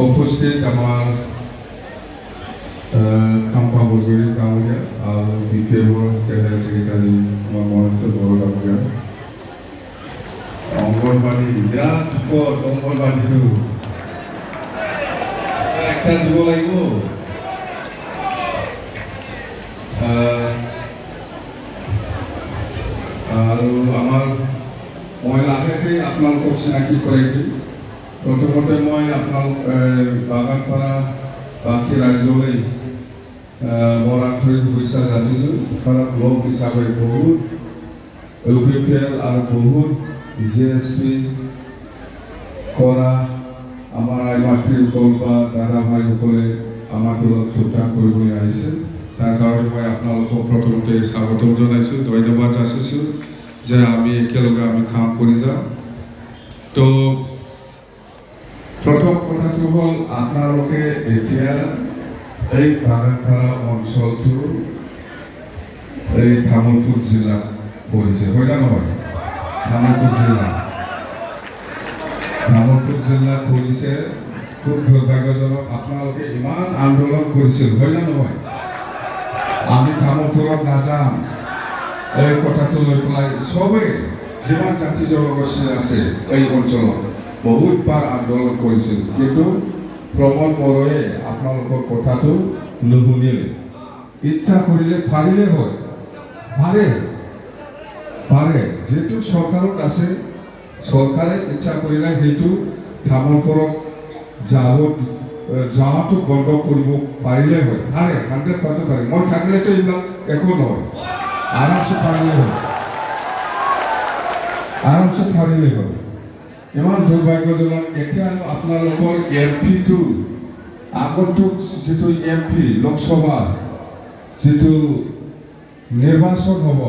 উপস্থিত আমাৰ খাম্পা বলগৰি গাঁৱলীয়া আৰু BPF জেনেৰেল ছেক্ৰেটাৰী আমাৰ মহেশ্বৰ বড়ো ডাঙৰীয়া অংগনবাড়ী বিৰাট ওপৰত অংগনবাড়ীটো একটা দিব লাগিব আৰু আমাৰ মই লাহেকৈ আপোনালোকক চিনাকি কৰাই দিম প্ৰথমতে মই আপোনালোক বাগানপাৰা বাকী ৰাজ্যলৈ মোৰ আন্তৰিক শুভেচ্ছা যাচিছোঁ কাৰণ ব্লক হিচাপে বহুত UPPL আৰু বহুত GSP কৰা আমাৰ আই মাতৃসকল বা দাদা ভাইসকলে আমাৰ দলত যোগদান কৰিবলৈ আহিছে তাৰ কাৰণে মই আপোনালোকক প্ৰথমতে স্বাগতম জনাইছোঁ ধন্যবাদ যাচিছোঁ যে আমি একেলগে আমি কাম কৰি যাম তো প্ৰথম কথাটো হ'ল আপোনালোকে এতিয়া এই বাগানপাৰা অঞ্চলটো এই তামোলপুৰ জিলাত পৰিছে হয় না নহয় তামোলপুৰ জিলাত পৰিছে খুব দুৰ্ভাগ্যজনক আপোনালোকে ইমান আন্দোলন কৰিছিল হয় না নহয় আমি তামোলপুৰত নাযাম এই কথাটো লৈ পেলাই চবেই যিমান জাতি জনগোষ্ঠী আছে এই অঞ্চলত বহুতবাৰ আন্দোলন কৰিছিল কিন্তু প্ৰমোদ বড়োৱে আপোনালোকৰ কথাটো নুশুনিলে ইচ্ছা কৰিলে পাৰিলে হয় পাৰে যিটো চৰকাৰত আছে চৰকাৰে ইচ্ছা কৰিলে সেইটো তামোলপুৰত যাৱাটো বন্ধ কৰিব পাৰিলে হয় পাৰে 100% পাৰে মই থাকিলেতো এইবিলাক একো নহয় আৰামছে পাৰিলে হয় ইমান দুৰ্ভাগ্যজনক এতিয়া আপোনালোকৰ MP-টো আগন্তুক যিটো MP লোকসভা যিটো নিৰ্বাচন হ'ব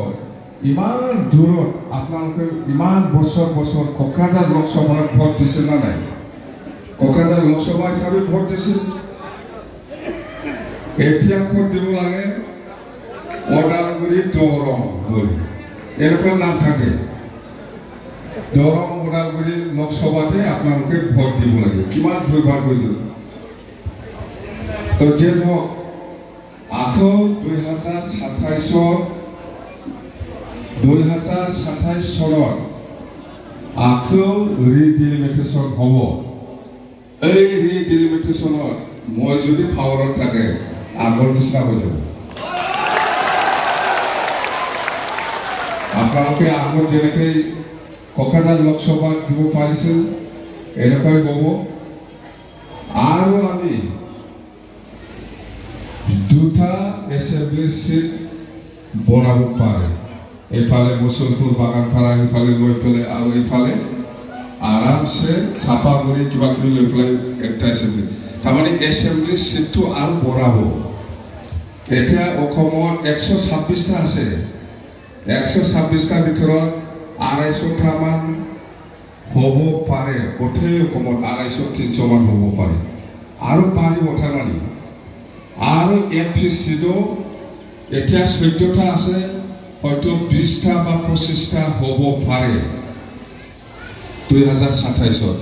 ইমান দূৰত আপোনালোকে ইমান বছৰ কোকৰাঝাৰ লোকসভাত ভোট দিছিল না নাই কোকৰাঝাৰ লোকসভা হিচাপে ভোট দিছিল এতিয়া ভোট দিব লাগে ওদালগুৰি দৰং বুলি এনেকুৱা নাম থাকে দৰং ওদালগুৰি লোকসভাতে আপোনালোকে ভোট দিব লাগে কিমান দুৰ্ভাগ্যজনক তো যে হওক আকৌ 2027 চনত আকৌ ৰিডিলিমিটেশ্যন হ'ব এই ৰিডিলিমিটেশ্যনত মই যদি পাৱাৰত থাকে আগৰ নিচিনা হৈ যাব আপোনালোকে আগত যেনেকৈ কোকৰাঝাৰ লোকসভাত দিব পাৰিছিল এনেকৈ হ'ব আৰু আমি দুটা এছেম্বলি সিট বনাব পাৰে এইফালে মুছলপুৰ বাগানপাৰা এইফালে লৈ পেলাই আৰু এইফালে আৰামছে চাফা কৰি কিবা কিবি লৈ পেলাই একটা এছেম্বলি তাৰমানে এছেম্বলি সিটটো আৰু বঢ়াব এতিয়া অসমত 126টা আছে 126টাৰ ভিতৰত 250টা মান হ'ব পাৰে গোটেই অসমত 250-300 মান হ'ব পাৰে আৰু পাৰিব তাৰমানে আৰু MP সিটো এতিয়া 14টা আছে হয়তো 20টা বা 25টা হ'ব পাৰে 2027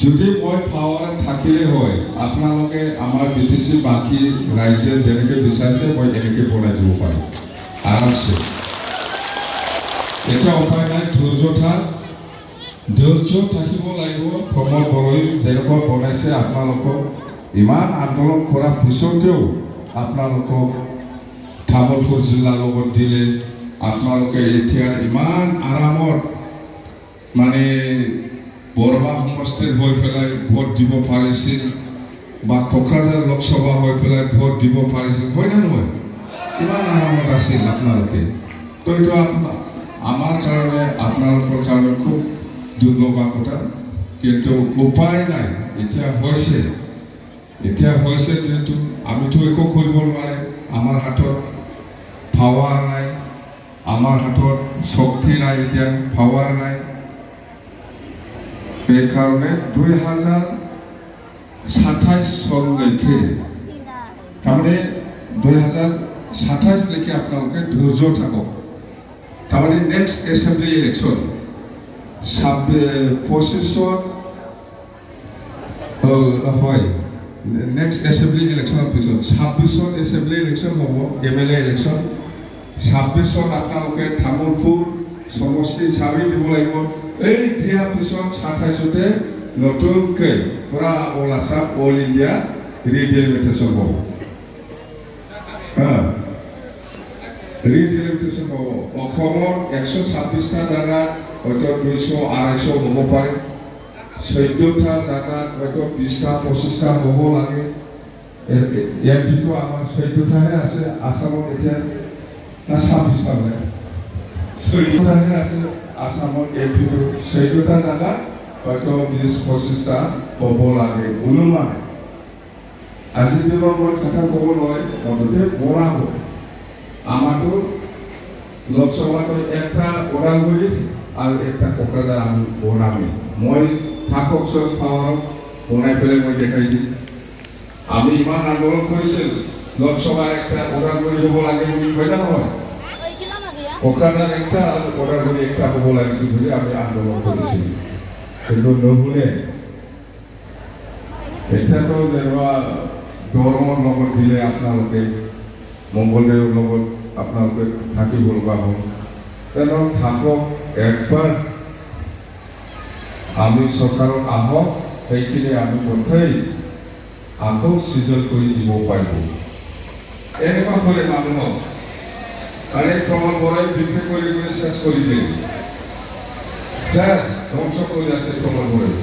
যদি মই পাৱাৰত থাকিলে হয় আপোনালোকে আমাৰ BTC বাকী ৰাইজে যেনেকৈ বিচাৰিছে মই এনেকৈ বনাই দিব পাৰিম আৰামছে এটা উপায় নাই ধৈৰ্য থাকিব লাগিব প্ৰমোদ বড়োই যেনেকুৱা বনাইছে আপোনালোকক ইমান আন্দোলন কৰাৰ পিছতেও আপোনালোকক তামোলপুৰ জিলাৰ লগত দিলে আপোনালোকে এতিয়া ইমান আৰামত মানে বৰবা সমষ্টিৰ হৈ পেলাই ভোট দিব পাৰিছিল বা কোকৰাঝাৰ লোকসভা হৈ পেলাই ভোট দিব পাৰিছিল হয় না নহয় ইমান আৰামত আছিল আপোনালোকে তো এইটো আমাৰ কাৰণে আপোনালোকৰ কাৰণে খুব দুখ লগা কথা কিন্তু উপায় নাই এতিয়া হৈছে যেহেতু আমিতো একো কৰিব নোৱাৰে আমাৰ হাতত পাৱাৰ নাই আমাৰ হাতত শক্তি নাই এতিয়া পাৱাৰ নাই সেইকাৰণে 2027 চনলৈকে তাৰমানে 2027লৈকে আপোনালোকে ধৈৰ্য থাকক তাৰমানে নেক্সট এছেম্বলি ইলেকশ্যন 25ত হয় নেক্সট এছেম্বলি ইলেকশ্যনৰ পিছত 26ত এছেম্বলি ইলেকশ্যন হ'ব MLA ইলেকশ্যন 26ত আপোনালোকে তামোলপুৰ সমষ্টি চাবি দিব লাগিব এই দিয়াৰ পিছত 27তে নতুনকৈ পুৰা অল আছাম অল ইণ্ডিয়া ৰিডেলিমিটেশ্যন হ'ব ৰিডেলিমিটেশ্যন হ'ব অসমৰ 126টা জাগাত হয়তো 200 250 হ'ব পাৰে 14টা জাগাত হয়তো 20টা 25টা হ'ব লাগে এমপিটো আমাৰ 14টাহে আছে আসামত এতিয়া না 26টা বোলে 14টাহে আছে আসামত এমপিটো 14টা জাগাত হয়তো 20-25টা হ'ব লাগে অনুমান আজি দিনৰ মই কথা ক'ব নোৱাৰি মনতে বৰা হ'ব আমাৰতো লোকসভাটো একটা ওদালগুৰি আৰু একটা কোকৰাঝাৰ আমি বনামি মই থাকক চব পাৱাৰ বনাই পেলাই মই দেখাই দিম আমি ইমান আন্দোলন কৰিছিল লোকসভা একটা ওদালগুৰি হ'ব লাগে বুলি কয় নহয় কোকৰাঝাৰ একটা আৰু ওদালগুৰি একটা হ'ব লাগিছিল বুলি আমি আন্দোলন কৰিছিল কিন্তু নহ'লে এতিয়াতো যেনিবা গৰমৰ লগত দিলে আপোনালোকে মংগলদেৱৰ লগত আপোনালোকে থাকিব লগা হ'ল তেনে থাকক একবাৰ আমি চৰকাৰত আহক সেইখিনি আমি গোটেই আকৌ চিজন কৰি দিব পাৰিব এনেকুৱা কৰে মানুহক আৰে প্ৰমাণ বৰাই বিক্ৰী কৰি চেষ্টা কৰি দিয়ে ধ্বংস কৰি আছে প্ৰমাণ বৰাই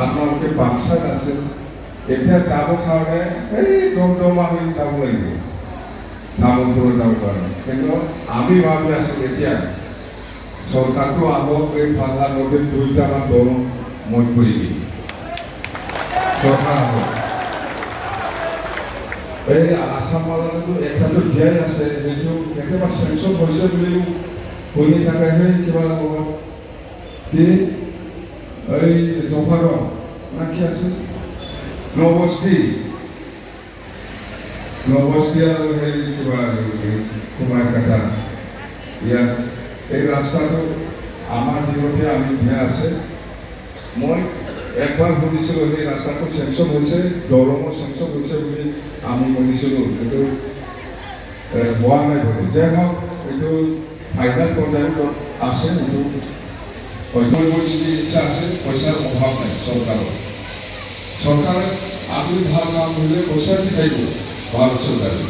আপোনালোকে বাক্সাত আছে এতিয়া যাব কাৰণে এই দমদমা হৈ যাব লাগিব তামোলপুৰত যাব কাৰণে কিন্তু আমি ভাবি আছো এতিয়া চৰকাৰটো আহক এই পাল্লাৰ মধ্যে 2টামান দল মই কৰি দিম চৰকাৰ আহক এই আসাম পাল্লাটো এটাতো জীয়াই আছে যিটো কেতিয়াবা চেংচন হৈছে বুলিও শুনি থাকেহে কিবা কি এই জফাৰ না কি আছে নবস্তি আৰু সেই কিবা কুমাৰ কাটা ইয়াত এই ৰাস্তাটো আমাৰ দিনতে আমি দিয়া আছে মই একবাৰ শুনিছিলোঁ সেই ৰাস্তাটো চেংচন হৈছে দৰঙৰ চেংচন হৈছে বুলি আমি শুনিছিলোঁ কিন্তু হোৱা নাই বুলি যে হওক এইটো ফাইনেল পৰ্যায়ত আছে এইটো হয়তো যদি ইচ্ছা আছে পইচাৰ অভাৱ নাই চৰকাৰে আমি ভাল কাম কৰিলে পইচা দি থাকিব ভাৰত চৰকাৰে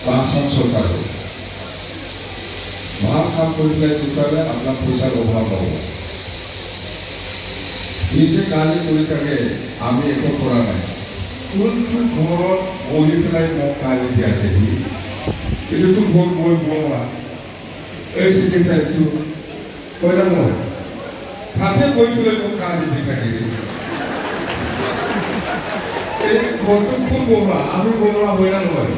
বা আসাম চৰকাৰে ভাল কাম কৰিলে তেতিয়াহ'লে আপোনাৰ পইচাৰ অভাৱ হ'ব নিজে গালি কৰি থাকে আমি একো কৰা নাই কোনটো ঘৰত বহি পেলাই মোক গালি দি আছে এইটোতো ঘৰ মই বনোৱা এই ছেক্ৰেটাৰীটো কয় না মই তাতে গৈ পেলাই মোক গালি দি থাকে এই ঘৰটো কোন বনোৱা আমি বনোৱা হয় না নহয়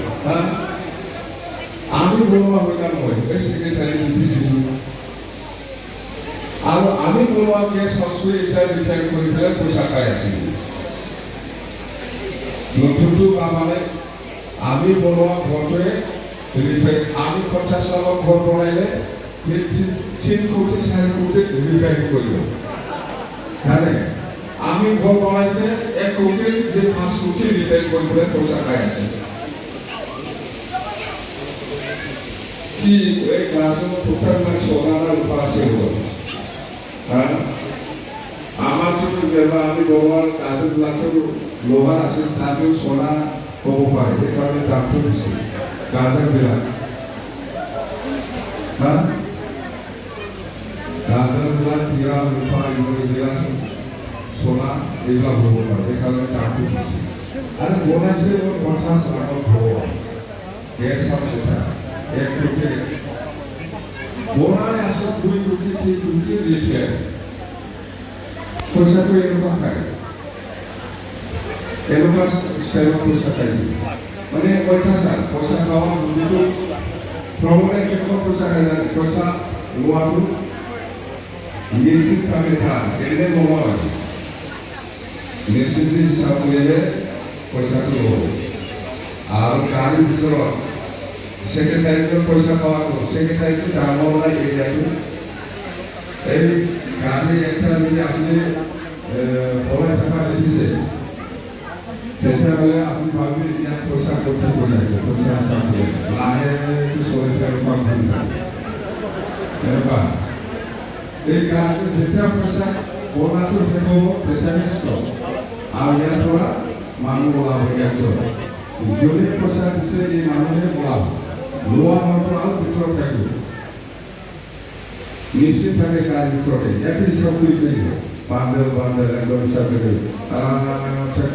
আমি বনোৱা হয় না নহয় এই ছেক্ৰেটাৰী দিছিলোঁ আৰু আমি বনোৱা গেছ হাউচটো এতিয়া ৰিটায়াৰ কৰি পেলাই পইচা খাই আছিলোঁ নতুনটো মানে আমি বনোৱা ঘৰটোৱে আমি 50 লাখৰ ঘৰ বনাইলে 3 কোটি 4 কোটি ৰিটায়াৰ কৰিব জানে আমি ঘৰ বনাইছে 1 কোটি 5 কোটি ৰিটায়াৰ কৰি পেলাই পইচা খাই আছে কি এই ক্লাছৰ টোটাল মানে 16 ৰূপা আছে আমাৰতো যেবা আমি বনোৱাৰ কাজবিলাকতো লোহাৰ আছে তাতো সোণা হ'ব পাৰে সেইকাৰণে দামটো বেছি গাজৰবিলাক গাজৰবিলাক হীৰা ৰূপা এইবিলাক সোণা এইবিলাক হ'ব পাৰে সেইকাৰণে দামটো বেছি আৰু বনাইছে 50 লাখৰ ঘৰ গেছ হাউচ এটা 1 কোটি বনাই আছে 2 কোটি 3 কোটি ৰিটায়াৰ পইচাটো এনেকুৱা খায় এনেকুৱা ষ্টাইলত পইচা খাই মানে অত্যাচাৰ পইচা খাৱা যিটো প্ৰমোটাৰ কেনেকুৱা পইচা খাই যায় পইচা লোৱাটো নিশ্চিত ভাৱে ভাল এনে নহয় নিশ্চিত হিচাপ কৰিলে পইচাটো ল'ব আৰু গাড়ীৰ ভিতৰত ছেক্ৰেটাৰীটোৰ পইচা খাৱাটো ছেক্ৰেটাৰীটো ডাঙৰ নাই এৰিয়াটো এই গাড়ী একটা যদি আপুনি পলাই থকা দেখিছে তেতিয়াহ'লে আপুনি ভাবি ইয়াত পইচা ক'ত কৰি আছে পইচা চাকৰি লাহেকৈ চলি থাকিব এনেকুৱা এইকাৰণে যেতিয়া পইচা বনাটো শেষ হ'ব তেতিয়াহে ষ্টপ আৰু ইয়াৰ পৰা মানুহ ওলাব ইয়াত যোনে পইচা দিছে এই মানুহে ওলাব লোৱা মানুহটো আৰু ভিতৰত থাকিব নিশ্চিত থাকে গাৰ ভিতৰতে ইয়াতে হিচাপ কৰি থাকিব বান্দৰ একদম হিচাপ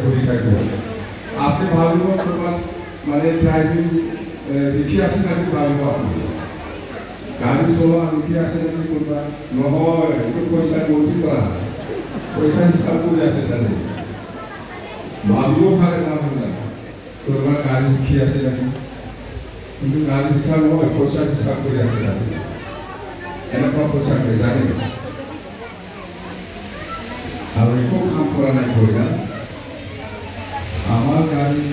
কৰি থাকিব আপনি ভাবিব ক'ৰবাত মানে ড্ৰাইভিং লিখি আছে নেকি ভাবিব আপুনি গাড়ী চলোৱা লিখি আছে নেকি ক'ৰবাত নহয় এইটো পইচা গতি কৰা পইচা হিচাপ কৰি আছে তাতে ভাবিব পাৰে মানুহে ক'ৰবাত গাড়ী লিখি আছে নেকি কিন্তু গাড়ী লিখা নহয় পইচা হিচাপ কৰি আছে তাতে এনেকুৱা পইচা কৰি জানে আৰু একো কাম কৰা নাই কৰিলা আমাৰ গাড়ী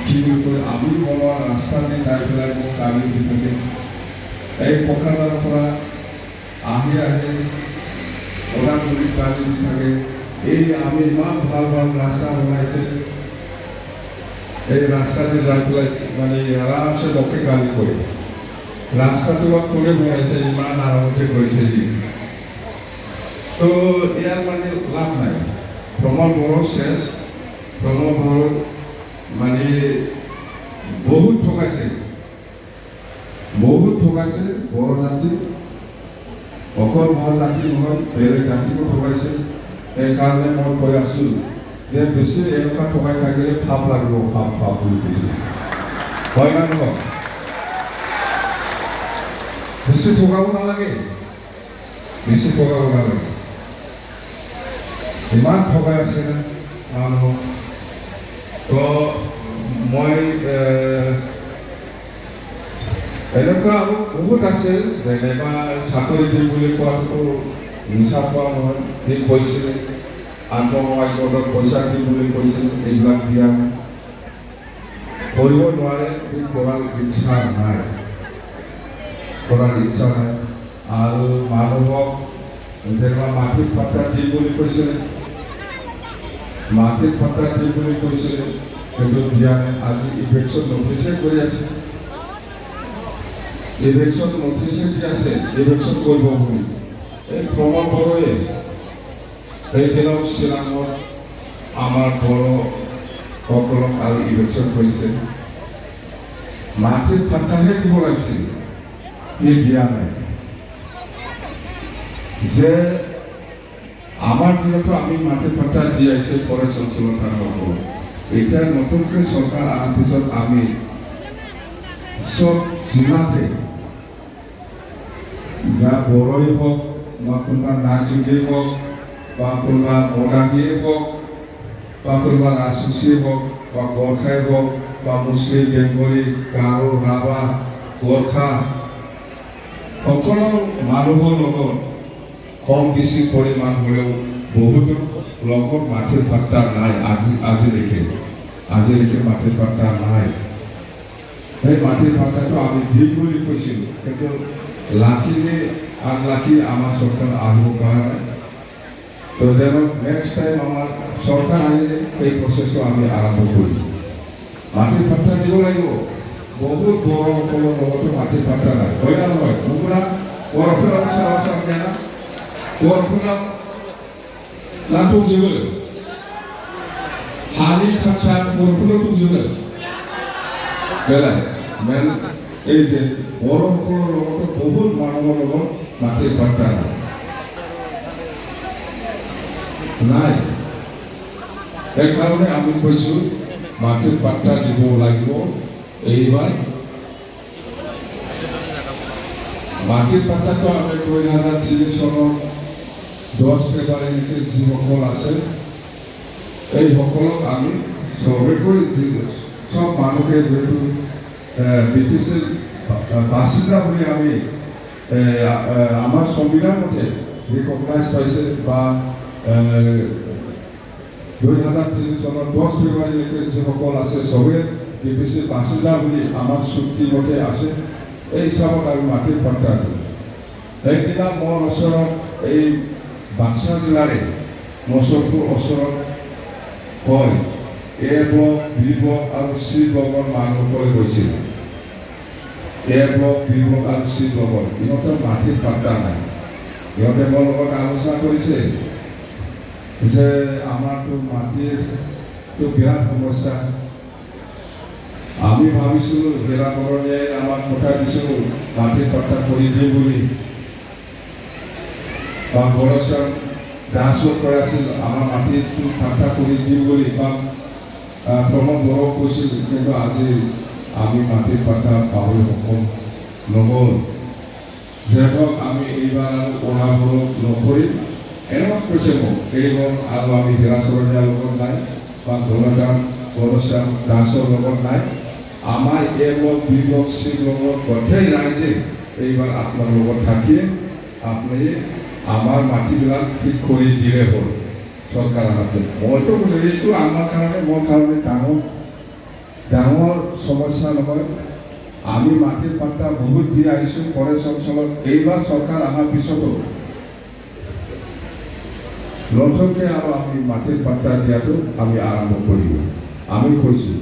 কি বুলি কয় আমি বনোৱা ৰাস্তাতে যাই পেলাই মোক গাড়ী দি থাকে এই পকাৰৰ পৰা আহি ওদালগুৰিত গাড়ী দি থাকে এই আমি ইমান ভাল ভাল ৰাস্তা বনাইছে এই ৰাস্তাতে যাই পেলাই মানে আৰামছে লোকে গাড়ী কৰে ৰাস্তাটো কোনে বনাইছে ইমান আৰামতে গৈছে তো ইয়াৰ মানে লাভ নাই ভ্ৰমণ বড়ো শেষ ভ্ৰমণ বড়ো মানে বহুত ঠকাইছে বড়ো জাতি অকল বড়ো জাতি নহয় বেলেগ জাতিকো ঠকাইছে সেইকাৰণে মই কৈ আছোঁ যে বেছি এনেকুৱা ঠকাই থাকিলে ফাপ লাগিব ফাপ বুলি কৈছোঁ হয় না নহয় বেছি ঠকাব নালাগে ইমান ঠগাই আছে না মানুহক তো মই এনেকুৱা আৰু বহুত আছে যেনেবা চাকৰি দিম বুলি কোৱাটো মিছা কোৱা নহয় সি কৈছিলে আত্মসহায়ক গোটত পইচা দিম বুলি কৈছিল এইবিলাক দিয়া কৰিব নোৱাৰে কৰাৰ ইচ্ছা নাই আৰু মানুহক যেনেবা মাটিত পাত্তা দিম বুলি কৈছিলে সেইটো দিয়া নাই আজি ইভেকশ্যন নটিছে কৰি আছে ইভেকশ্যন নটিছে দি আছে ইভেকশ্যন কৰিব বুলি এই ভ্ৰমণ বড়োৱে সেইদিনাও শ্বিলঙত আমাৰ বড়োসকলক আৰু ইভেকশ্যন কৰিছে মাটিত পাত্তাহে দিব লাগিছিল দিয়া নাই যে আমার দিনতো আমি মাটির পাত্তা দিয়ে আইছে ফরেস্ট অঞ্চলত থাকব এতিয়া নতুনকৈ চৰকাৰ অহাৰ পিছত আমি সব জিলাতে বা বড়োই হোক বা কোনোবা নাৰ্জিঙেই হোক বা কোনোবা মদাগীয়ে হোক বা কোনোবা ৰাজবংশীয়ে হোক বা গোৰ্খাই হোক বা মুছলিম বেংগলী গাৰো ৰাভা গোৰ্খা সকলো মানুহৰ লগত কম বেছি পৰিমাণ হ'লেও বহুতো লগত মাটিৰ পাত্তা নাই আজিলৈকে মাটিৰ পাত্তা নাই সেই মাটিৰ পাত্তাটো আমি দিম বুলি কৈছিলোঁ কিন্তু লাকিলি আনলাকি আমাৰ চৰকাৰ আহিব পৰা নাই তো যেন নেক্সট টাইম আমাৰ চৰকাৰ আহিলে সেই প্ৰচেছটো আমি আৰম্ভ কৰিম মাটিৰ পাত্তা দিব লাগিব বহুত বড়োসকলৰ লগতো মাটিৰ পাত্তা নাই হয় না নহয় বড়োফোৰা চাওঁনে না বড়োফোৰা লাটুক জুগল হানি পাত্তা বড়োফোৰাটো জুগল বেলেগ মেন এই যে বড়োসকলৰ লগতো বহুত মানুহৰ লগত মাটিৰ পাত্তা নাই সেইকাৰণে আমি কৈছোঁ মাটিৰ পাত্তা দিব লাগিব এইবাৰ মাটিৰ পাত্তাটো আমি 2003 চনৰ 10 ফেব্ৰুৱাৰীলৈকে যিসকল আছে এই সকলক আমি চবেকৈ সব মানুহে যিহেতু ব্ৰিটিছৰ বাসিন্দা বুলি আমি আমাৰ সংবিধান মতে ৰিকগনাইজ পাইছে বা 2003 চনৰ 10 ফেব্ৰুৱাৰীলৈকে যিসকল আছে চবে ব্ৰিটিছৰ বাসিন্দা বুলি আমাৰ চুক্তি মতে আছে এই হিচাপত আমি মাটিৰ পাত্তা দিওঁ সেইদিনা মোৰ ওচৰত এই বাক্সা জিলাৰে মচলপুৰ ওচৰত হয় এ ব্লক বি ব্লক আৰু চি ব্লকৰ মানুহসকলে গৈছিল এ ব্লক বি ব্লক আৰু চি ব্লকৰ ইহঁতৰ মাটিৰ পাত্তা নাই ইহঁতে মোৰ লগত আলোচনা কৰিছে যে আমাৰতো মাটিৰটো বিৰাট সমস্যা আমি ভাবিছিলোঁ জিলাকৰণে আমাক কথা দিছোঁ মাটিৰ পাত্তা কৰি দিওঁ বুলি বা গৰচাম ডান্সত কৈ আছিল আমাৰ মাটিটো পাত্তা কৰি দিওঁ বুলি বা প্ৰমোদ বড়ো কৈছিল কিন্তু আজি আমি মাটিৰ পাত্তা পাবলৈ সক্ষম নহ'ল যেনক আমি এইবাৰ আৰু অনাবৰণ নকৰি এনেকুৱা কৈছে মোক এইবোৰ আৰু আমি হিৰাচৰণীয়াৰ লগত নাই বা গণগাম গণচাম ডান্সৰ লগত নাই আমাৰ এ ব্লক বি ব্লক চি ব্লকৰ গোটেই ৰাইজে এইবাৰ আপোনাৰ লগত থাকিয়ে আপুনি আমাৰ মাটিবিলাক ঠিক কৰি দিলে হ'ল চৰকাৰৰ হাতত মইতো কৈছোঁ এইটো আমাৰ কাৰণে মোৰ কাৰণে ডাঙৰ সমস্যা নহয় আমি মাটিৰ পাত্তা বহুত দি আহিছোঁ ফৰেষ্ট অঞ্চলত এইবাৰ চৰকাৰ অহাৰ পিছতো নতুনকৈ আৰু আমি মাটিৰ পাত্তা দিয়াটো আমি আৰম্ভ কৰিম আমি কৈছোঁ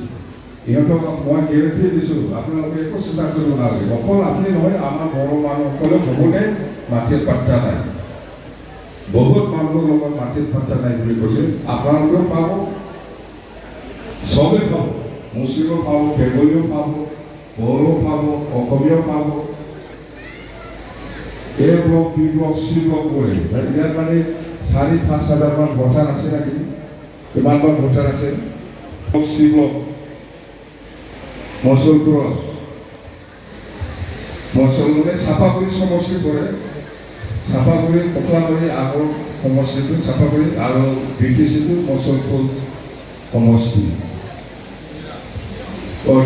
ইহঁতক মই গেৰেণ্টি দিছোঁ আপোনালোকে একো চিন্তা কৰিব নালাগে অকল আপুনি নহয় আমাৰ বড়ো মানুহসকলেও বহুতে মাটিৰ পাত্তা নাই বহুত মানুহৰ লগত মাটিৰ পাত্তা নাই বুলি কৈছে আপোনালোকেও পাব চবেই পাব মুছলিমো পাব বেংগলীও পাব বড়ো পাব অসমীয়াও পাব A block B block C block কৰি ইয়াত মানে 4-5 হাজাৰমান ভোটাৰ আছে নেকি কিমানমান ভোটাৰ আছে চি ব্লক মচলপুৰত মচলপুৰে চাপাগুৰি সমষ্টি পৰে চাপাগুৰি ককলাগুৰি আগৰ সমষ্টিটো চাপাগুৰি আৰু BTCটো মচলপুৰ সমষ্টি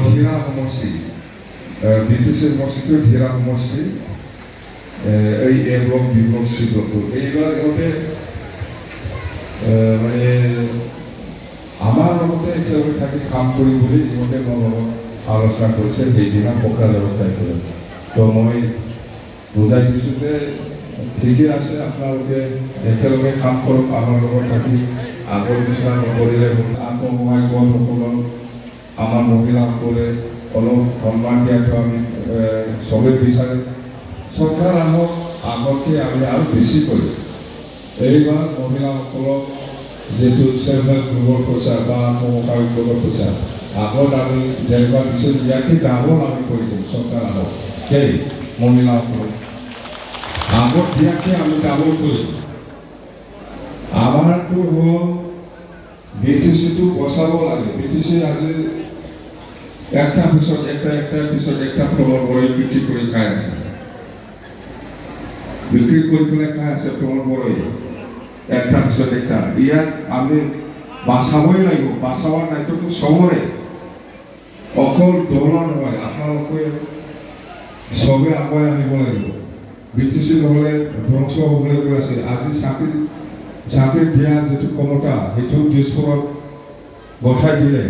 ধীৰা সমষ্টি BTC সমষ্টিটো ধীৰা সমষ্টি এই এ ব্লক বি ব্লক চি ব্লকটো এইবাৰ ইহঁতে মানে আমাৰ লগতে একেলগে থাকি কাম কৰিম বুলি ইহঁতে মোৰ লগত আলোচনা কৰিছে সেইদিনা পকা ব্যৱস্থাই কৰে তো মই বুজাই দিছোঁ যে ঠিকেই আছে আপোনালোকে একেলগে কাম কৰক আমাৰ লগত থাকি আগৰ নিচিনা নকৰিলে আত্মসহায়কসকলক আমাৰ মহিলাসকলে অলপ সন্মান দিয়াটো আমি চবেই বিচাৰে চৰকাৰ আহক আগতকৈ আমি আৰু বেছি কৰিম এইবাৰ মহিলাসকলক যেটো সেলফ হেল্প গ্ৰুপৰ পইচা বা আত্মসহায়ক গোটৰ পইচা আগত আমি যেনেকুৱা দিছিলোঁ ইয়াতকৈ ডাঙৰ আমি কৰি দিম চৰকাৰ আহক সেই মহিলাসকলক আগত দিয়াতকৈ আমি ডাঙৰ কৰিম আমাৰটো হ'ল BTCটো বচাব লাগে BTC আজি একটা পিছত একটা ফলৰ বৰৈ বিক্ৰী কৰি খাই আছে বিক্ৰী কৰি পেলাই খাই আছে ফলৰ বৰৈ একটা পিছত একটা ইয়াত আমি বাচাবই লাগিব বাচাৱাৰ দায়িত্বটো চবৰে অকল দলৰ নহয় আপোনালোকে চবে আগুৱাই আহিব লাগিব BTC নহ'লে ধ্বংস হ'বলৈ গৈ আছে আজি চাকৰি দিয়াৰ যিটো ক্ষমতা সেইটো দিছপুৰত গঠাই দিলে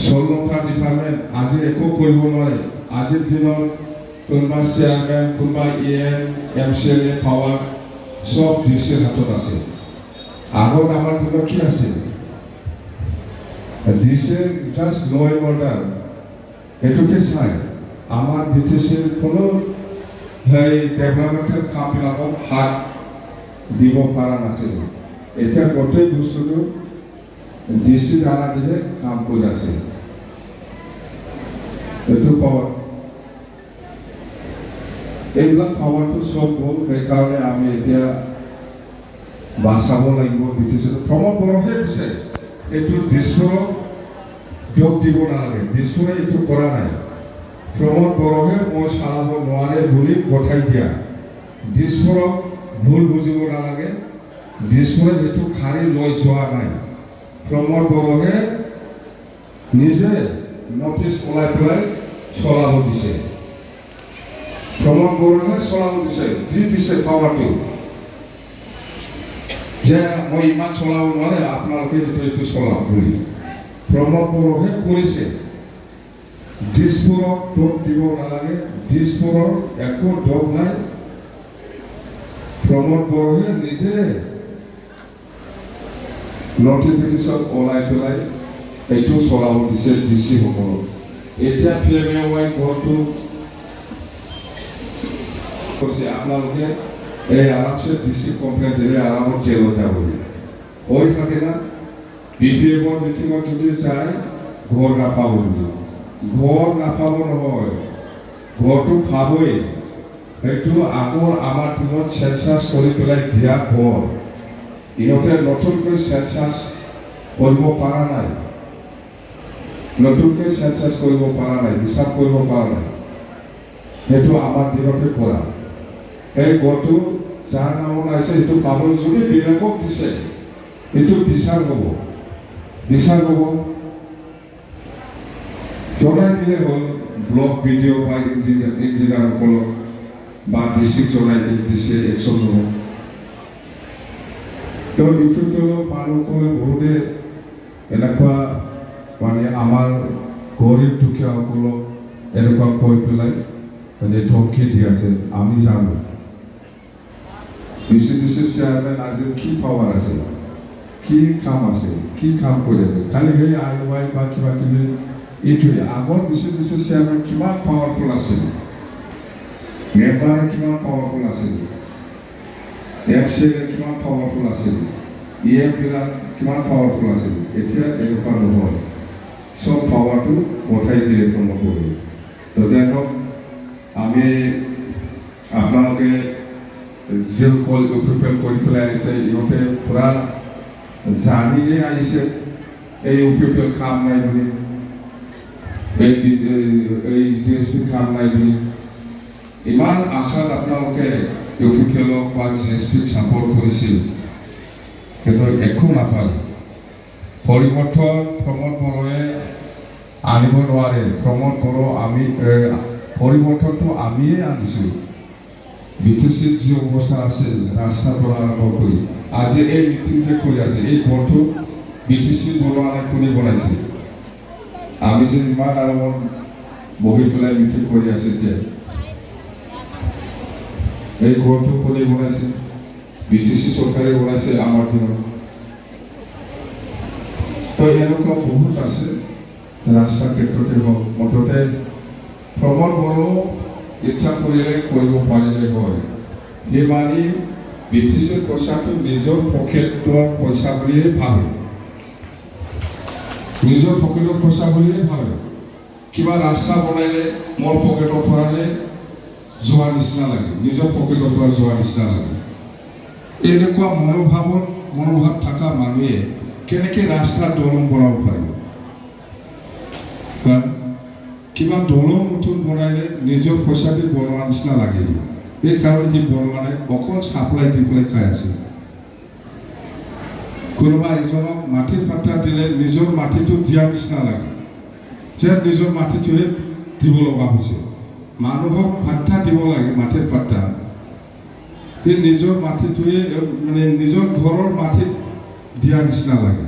16টা ডিপাৰ্টমেণ্ট আজি একো কৰিব নোৱাৰে আজিৰ দিনত কোনোবা চেয়াৰমেন কোনোবা EM MCLA পাৱাৰ সব ডিচিৰ হাতত আছে আগত আমাৰ দিনত কি আছে DC just law and order এইটোকে চাই আমাৰ BTCৰ কোনো সেই ডেভেলপমেণ্টেল কামবিলাকক হাত দিব পৰা নাছিল এতিয়া গোটেই বস্তুটো ডিচি দ্বাৰা দিলে কাম কৰি আছে এইটো পাৱাৰ এইবিলাক পাৱাৰটো চব হ'ল সেইকাৰণে আমি এতিয়া বাচাব লাগিব BTCটো প্ৰমোদ বড়োহে দিছে এইটো দিছপুৰক যোগ দিব নালাগে দিছপুৰে এইটো কৰা নাই প্ৰমোদ বড়োহে মই চালাব নোৱাৰে বুলি গঠাই দিয়া দিছপুৰক ভুল বুজিব নালাগে দিছপুৰে সেইটো খাৰি লৈ যোৱা নাই প্ৰমোদ বড়োহে নিজে নটিচ ওলাই পেলাই চলাব দিছে প্ৰমোদ বড়োহে চলাব দিছে দি দিছে পাৱাৰটো যে মই ইমান চলাব নোৱাৰে আপোনালোকে এইটো চলাওক বুলি প্ৰমোদ বড়োহে কৰিছে দিছপুৰক দোষ দিব নালাগে দিছপুৰৰ একো দোষ নাই প্ৰমোদ বড়োহে নিজে নটিফিকেশ্যন ওলাই পেলাই এইটো চলাব দিছে ডিচি সকলক এতিয়া PMAY ঘৰটো কৈছে আপোনালোকে এই আৰামছে ডিচি কমপ্লেইন দিলে আৰামত জেলত যাবগৈ হৈ থাকে না BPF মিটিঙত যদি যায় ঘৰ নাপাব বুলি ঘৰ নাপাব নহয় ঘৰটো পাবই সেইটো আগৰ আমাৰ দিনত চেঞ্চাছ কৰি পেলাই দিয়া ঘৰ ইহঁতে নতুনকৈ চেঞ্চাছ কৰিব পৰা নাই নতুনকৈ চেঞ্চাছ কৰিব পৰা নাই হিচাপ কৰিব পৰা নাই সেইটো আমাৰ দিনতে কৰা এই ঘৰটো যাৰ নামত আহিছে সেইটো পাবলৈ যদি বেলেগক দিছে সেইটো বিচাৰ হ'ব জনাই দিলে হ'ল ব্লক ভিডিঅ' বা ইঞ্জিনিয়াৰসকলক বা ডিচিক জনাই দিছে একশ্যন ল'ব তেওঁ ইউটিউবত মানুহসকলে বহুতে এনেকুৱা মানে আমাৰ গৰীব দুখীয়াসকলক এনেকুৱা কৈ পেলাই মানে ধমকি দি আছে আমি জানো BCDC চেয়াৰমেন আজি কি পাৱাৰ আছে কি কাম আছে কি কাম কৰি আছে খালি সেই IY বা কিবা কিবি এইটোৱে আগৰ BCDC চেয়াৰমেন কিমান পাৱাৰফুল আছিল মেম্বাৰে কিমান পাৱাৰফুল আছিল MCA কিমান পাৱাৰফুল আছিল EM বিলাক কিমান পাৱাৰফুল আছিল এতিয়া এনেকুৱা নহয় সব পাৱাৰটো পঠাই দিলে প্ৰমোট কৰি তো যেনক আমি আপোনালোকে জেল কল প্ৰিপেয়াৰ কৰি পেলাই আহিছে ইহঁতে পুৰা জানিয়ে আহিছে এই প্ৰিপেয়াৰ কাম নাই বুলি এই GSP কাম নাই বুলি ইমান আশাত আপোনালোকে প্ৰিপেয়াৰক বা GSPক ছাপোৰ্ট কৰিছিল কিন্তু একো নাপালে পৰিৱৰ্তন প্ৰমোদ বড়োৱে আনিব নোৱাৰে প্ৰমোদ বড়ো আমি পৰিৱৰ্তনটো আমিয়ে আনিছোঁ BTCত যি অৱস্থা আছিল ৰাস্তাৰ পৰা আৰম্ভ কৰি আজি এই মিটিং যে কৰি আছে এই ঘৰটো BTC বনোৱা নাই কোনে বনাইছে আমি যে ইমান আৰামত বহি পেলাই মিটিং কৰি আছে এতিয়া এই ঘৰটো কোনে বনাইছে BTC চৰকাৰে বনাইছে আমাৰ দিনত তো এনেকুৱা বহুত আছে ৰাস্তা ক্ষেত্ৰতে হওক মুঠতে প্ৰমোদ বড়ো ইচ্ছা কৰিলে কৰিব পাৰিলে হয় সেই মানি BTCৰ পইচাটো নিজৰ পকেটৰ পইচা বুলিয়ে ভাবে নিজৰ পকেটৰ পইচা বুলিয়ে ভাবে কিবা ৰাস্তা বনাইলে মোৰ পকেটৰ পৰাহে যোৱা নিচিনা লাগে নিজৰ পকেটৰ পৰা যোৱা নিচিনা লাগে এনেকুৱা মনোভাৱ থকা মানুহে কেনেকৈ ৰাস্তা দলং বনাব পাৰিব কিবা দলং নতুন বনাইলে নিজৰ পইচা দি বনোৱা নিচিনা লাগে এই কাৰণে সি বনোৱা নাই অকল চাপ্লাই দি পেলাই খাই আছে কোনোবা এজনক মাটিৰ পাত্তা দিলে নিজৰ মাটিটো দিয়া নিচিনা লাগে যে নিজৰ মাটিটোৱে দিব লগা হৈছে মানুহক পাত্তা দিব লাগে মাটিৰ পাত্তা এই নিজৰ মাটিটোৱে মানে নিজৰ ঘৰৰ মাটিত দিয়া নিচিনা লাগে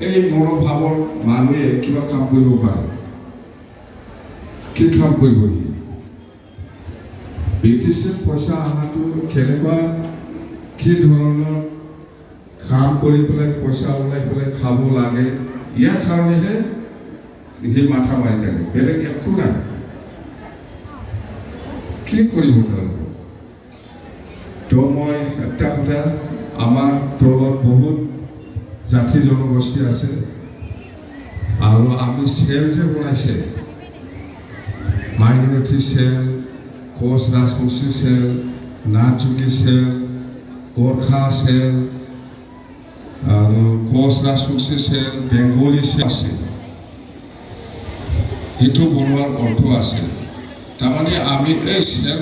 এই মনোভাৱৰ মানুহে কিবা কাম কৰিব পাৰে কি কাম কৰিব BTCৰ পইচা অহাটো কেনেকুৱা কি ধৰণৰ কাম কৰি পেলাই পইচা ওলাই পেলাই খাব লাগে ইয়াৰ কাৰণেহে সেই মাথা মাৰি থাকে বেলেগ একো নাই কি কৰিব তেওঁলোকে তো মই এটা কথা আমাৰ দলত বহুত জাতি জনগোষ্ঠী আছে আৰু আমি চেল যে বনাইছে minority cell Koch Rajbongshi cell Nathjogi cell Gorkha cell আৰু কোচ ৰাজবংশী চেল বেংগলী চেল আছে সেইটো বনোৱাৰ অৰ্থ আছে তাৰমানে আমি এই চেল